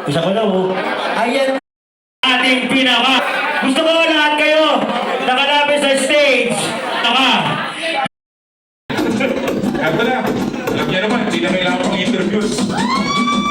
Isa ko lang, oh. Ayan ating pinaka. Gusto ko lahat kayo nakalapit sa stage. Ako na. Alam niya naman, hindi na kailangan pang interviews.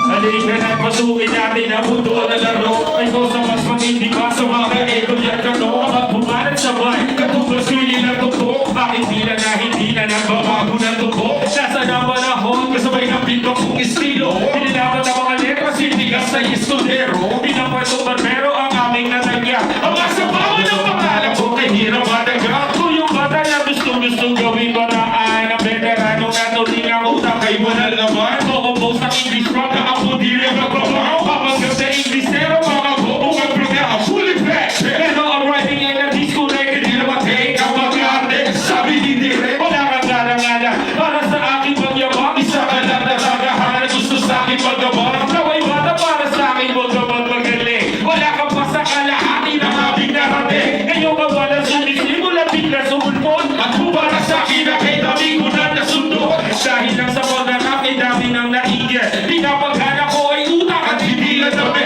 Halika na pasukin natin ang mundo na laro. Ay ko sa mas matindi pa sa mga ego yan kano. Ang pumalat sa buhay, katubos yun ang totoo. Bakit hindi na nagbabago ng totoo? Nasa na panahon, kasabay ng pinto kong estilo. Pinilaban ang mga letras, hindi ka sa istudero. Pinapasok barbero ang aming natagya. Ang asabawa ng pangalan ko kay hirap mataga. Kung yung bata na gusto gawin paraan ang veterano na tuloy ang utak ay wala naman. Kukumpos ng English rock na ako di rin magbabaw. Kapag sa English zero, mga buong ang pinaha fully back. Pero ang writing ay na disco record, di naman take ang mag-arte. Sabi ni Dire, wala kang garangana. Para sa aking pagyabang, isa ka lang natagahan. Gusto sa aking pagyabang, naway bata para sa aking magabang magaling. Wala kang pa sa kalahati ng aming narating. Ngayon ka wala sumisimula, bigla sumulpon. At para sa akin na kay dami ko na nasundo. Dahil lang sa pagkakak ay dami ng naigyan. Di na paghana ko ay utak at hindi na dami.